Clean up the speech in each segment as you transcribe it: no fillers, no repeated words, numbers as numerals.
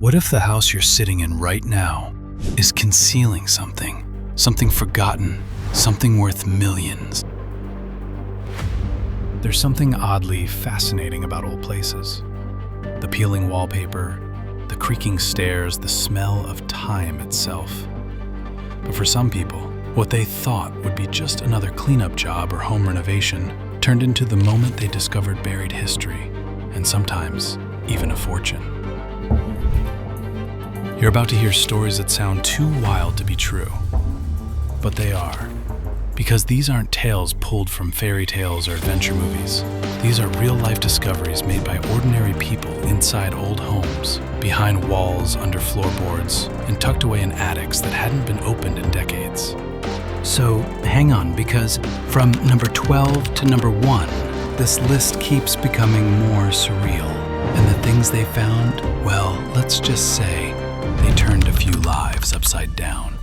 What if the house you're sitting in right now is concealing something forgotten, something worth millions? There's something oddly fascinating about old places. The peeling wallpaper, the creaking stairs, the smell of time itself. But for some people, what they thought would be just another cleanup job or home renovation turned into the moment they discovered buried history, and sometimes even a fortune. You're about to hear stories that sound too wild to be true, but they are. Because these aren't tales pulled from fairy tales or adventure movies. These are real-life discoveries made by ordinary people inside old homes, behind walls, under floorboards, and tucked away in attics that hadn't been opened in decades. So hang on, because from number 12 to number 1, this list keeps becoming more surreal. And the things they found, well, let's just say they turned a few lives upside down.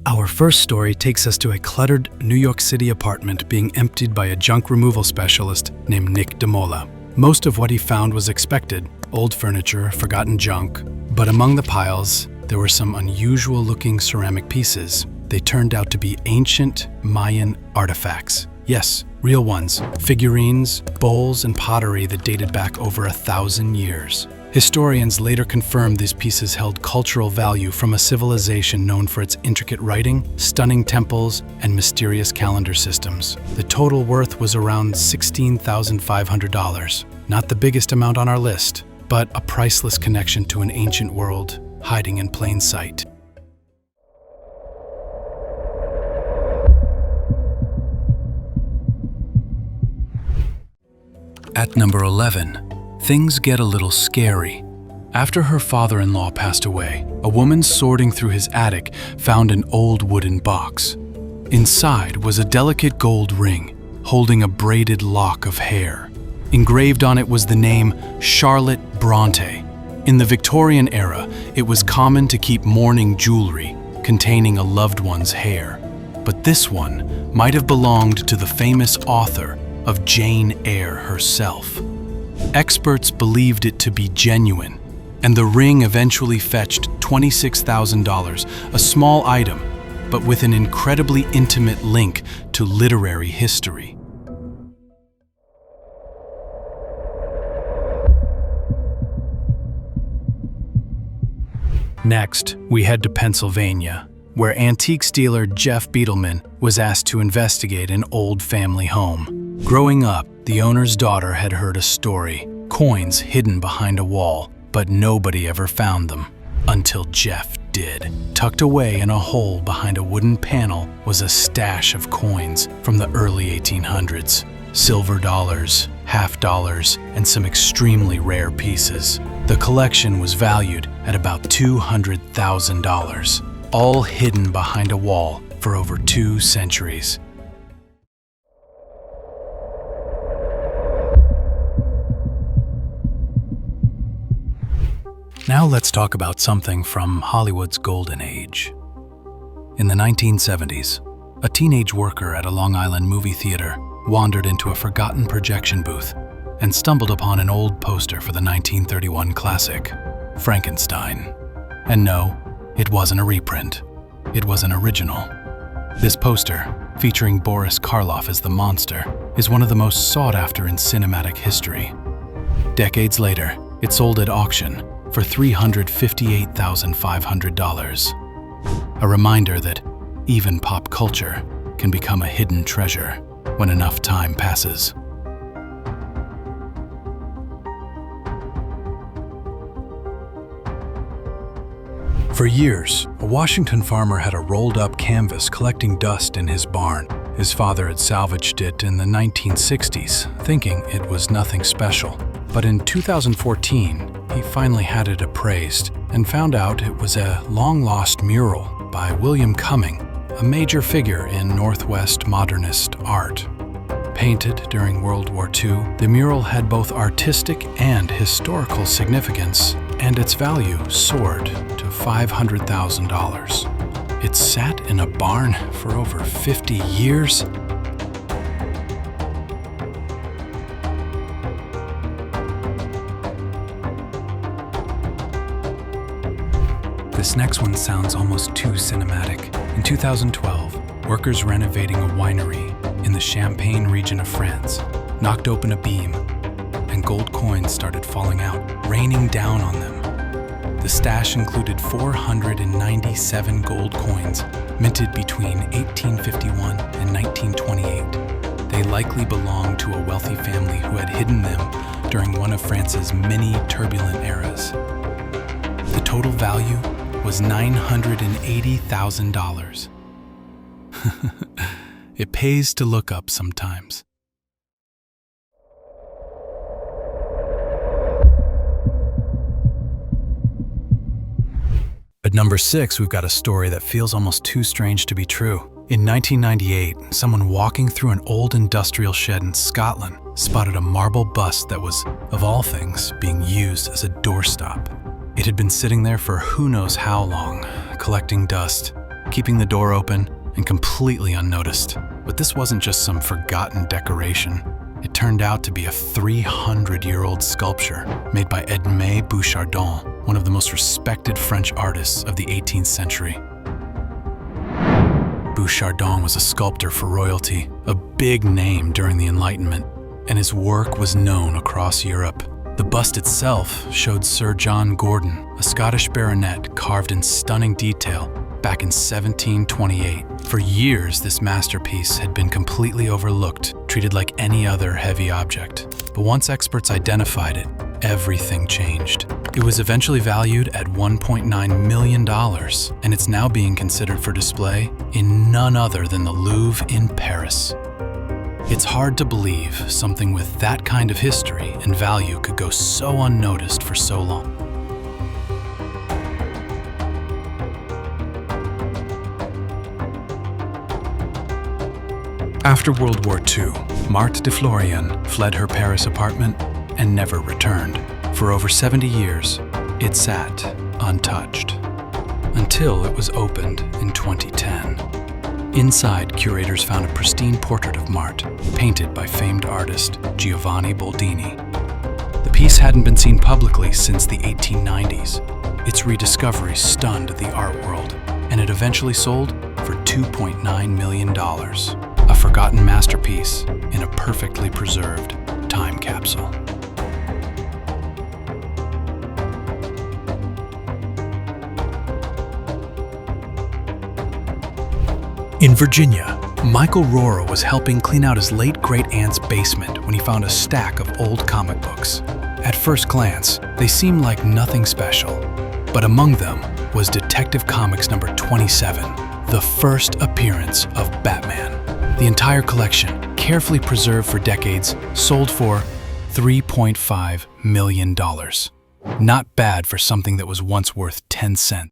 Our first story takes us to a cluttered New York City apartment being emptied by a junk removal specialist named Nick DeMola. Most of what he found was expected: old furniture, forgotten junk. But among the piles, there were some unusual-looking ceramic pieces. They turned out to be ancient Mayan artifacts. Yes, real ones. Figurines, bowls, and pottery that dated back over 1,000 years. Historians later confirmed these pieces held cultural value from a civilization known for its intricate writing, stunning temples, and mysterious calendar systems. The total worth was around $16,500. Not the biggest amount on our list, but a priceless connection to an ancient world hiding in plain sight. At number 11, things get a little scary. After her father-in-law passed away, a woman sorting through his attic found an old wooden box. Inside was a delicate gold ring holding a braided lock of hair. Engraved on it was the name Charlotte Brontë. In the Victorian era, it was common to keep mourning jewelry containing a loved one's hair. But this one might have belonged to the famous author of Jane Eyre herself. Experts believed it to be genuine, and the ring eventually fetched $26,000, a small item, but with an incredibly intimate link to literary history. Next, we head to Pennsylvania, where antiques dealer Jeff Beetleman was asked to investigate an old family home. Growing up, the owner's daughter had heard a story, coins hidden behind a wall, but nobody ever found them, until Jeff did. Tucked away in a hole behind a wooden panel was a stash of coins from the early 1800s. Silver dollars, half dollars, and some extremely rare pieces. The collection was valued at about $200,000, all hidden behind a wall for over 2 centuries. Now let's talk about something from Hollywood's golden age. In the 1970s, a teenage worker at a Long Island movie theater wandered into a forgotten projection booth and stumbled upon an old poster for the 1931 classic, Frankenstein. And no, it wasn't a reprint. It was an original. This poster, featuring Boris Karloff as the monster, is one of the most sought after in cinematic history. Decades later, it sold at auction for $358,500. A reminder that even pop culture can become a hidden treasure when enough time passes. For years, a Washington farmer had a rolled-up canvas collecting dust in his barn. His father had salvaged it in the 1960s, thinking it was nothing special. But in 2014, he finally had it appraised and found out it was a long-lost mural by William Cumming, a major figure in Northwest modernist art. Painted during World War II, the mural had both artistic and historical significance, and its value soared to $500,000. it sat in a barn for over 50 years. This next one sounds almost too cinematic. In 2012, workers renovating a winery in the Champagne region of France knocked open a beam, and gold coins started falling out, raining down on them. The stash included 497 gold coins minted between 1851 and 1928. They likely belonged to a wealthy family who had hidden them during one of France's many turbulent eras. The total value was $980,000. It pays to look up sometimes. At number 6, we've got a story that feels almost too strange to be true. In 1998, someone walking through an old industrial shed in Scotland spotted a marble bust that was, of all things, being used as a doorstop. It had been sitting there for who knows how long, collecting dust, keeping the door open, and completely unnoticed. But this wasn't just some forgotten decoration. It turned out to be a 300-year-old sculpture made by Edmé Bouchardon, one of the most respected French artists of the 18th century. Bouchardon was a sculptor for royalty, a big name during the Enlightenment, and his work was known across Europe. The bust itself showed Sir John Gordon, a Scottish baronet carved in stunning detail back in 1728. For years, this masterpiece had been completely overlooked, treated like any other heavy object. But once experts identified it, everything changed. It was eventually valued at $1.9 million, and it's now being considered for display in none other than the Louvre in Paris. It's hard to believe something with that kind of history and value could go so unnoticed for so long. After World War II, Marthe de Florian fled her Paris apartment and never returned. For over 70 years, it sat untouched, until it was opened in 2010. Inside, curators found a pristine portrait of Marthe, painted by famed artist Giovanni Boldini. The piece hadn't been seen publicly since the 1890s. Its rediscovery stunned the art world, and it eventually sold for $2.9 million. A forgotten masterpiece in a perfectly preserved time capsule. In Virginia, Michael Rohrer was helping clean out his late great-aunt's basement when he found a stack of old comic books. At first glance, they seemed like nothing special, but among them was Detective Comics number 27, the first appearance of Batman. The entire collection, carefully preserved for decades, sold for $3.5 million. Not bad for something that was once worth 10 cents.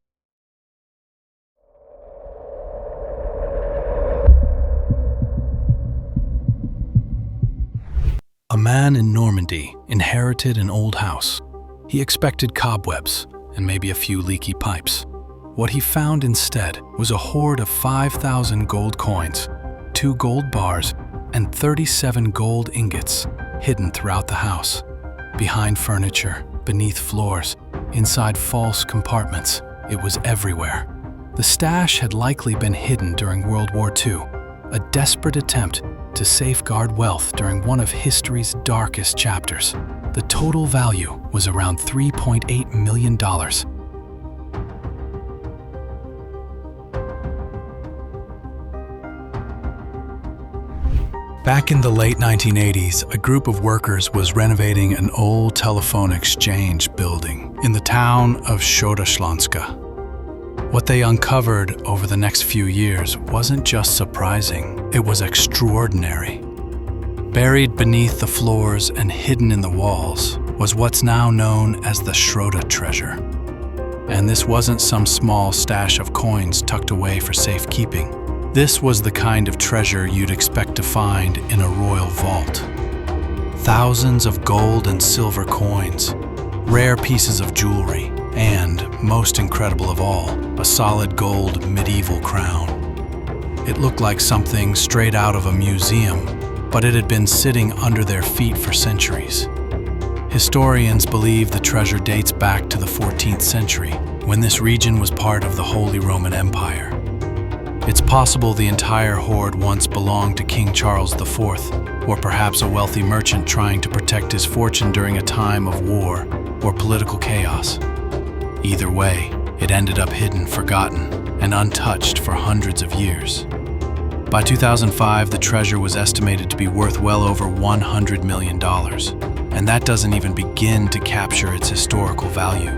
A man in Normandy inherited an old house. He expected cobwebs and maybe a few leaky pipes. What he found instead was a hoard of 5,000 gold coins, 2 gold bars, and 37 gold ingots hidden throughout the house. Behind furniture, beneath floors, inside false compartments, it was everywhere. The stash had likely been hidden during World War II, a desperate attempt to safeguard wealth during one of history's darkest chapters. The total value was around $3.8 million. Back in the late 1980s, a group of workers was renovating an old telephone exchange building in the town of Środa. What they uncovered over the next few years wasn't just surprising, it was extraordinary. Buried beneath the floors and hidden in the walls was what's now known as the Środa Treasure. And this wasn't some small stash of coins tucked away for safekeeping. This was the kind of treasure you'd expect to find in a royal vault. Thousands of gold and silver coins, rare pieces of jewelry, and, most incredible of all, a solid gold medieval crown. It looked like something straight out of a museum, but it had been sitting under their feet for centuries. Historians believe the treasure dates back to the 14th century, when this region was part of the Holy Roman Empire. It's possible the entire hoard once belonged to King Charles IV, or perhaps a wealthy merchant trying to protect his fortune during a time of war or political chaos. Either way, it ended up hidden, forgotten, and untouched for hundreds of years. By 2005, the treasure was estimated to be worth well over $100 million, and that doesn't even begin to capture its historical value.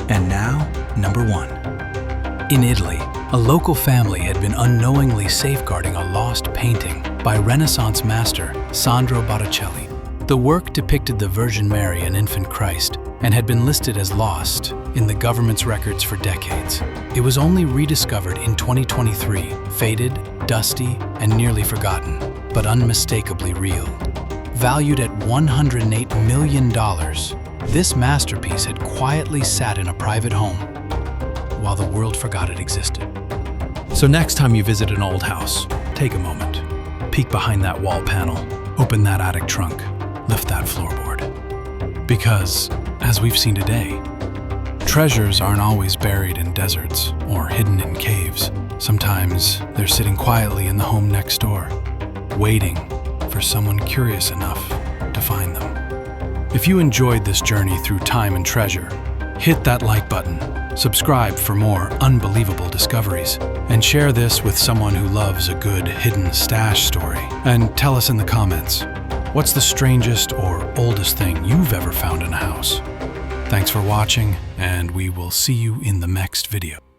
And now, number 1. In Italy, a local family had been unknowingly safeguarding a lost painting by Renaissance master Sandro Botticelli. The work depicted the Virgin Mary and Infant Christ and had been listed as lost in the government's records for decades. It was only rediscovered in 2023, faded, dusty, and nearly forgotten, but unmistakably real. Valued at $108 million, this masterpiece had quietly sat in a private home while the world forgot it existed. So next time you visit an old house, take a moment, peek behind that wall panel, open that attic trunk, lift that floorboard. Because, as we've seen today, treasures aren't always buried in deserts or hidden in caves. Sometimes they're sitting quietly in the home next door, waiting for someone curious enough to find them. If you enjoyed this journey through time and treasure, hit that like button, subscribe for more unbelievable discoveries, and share this with someone who loves a good hidden stash story. And tell us in the comments, what's the strangest or oldest thing you've ever found in a house? Thanks for watching, and we will see you in the next video.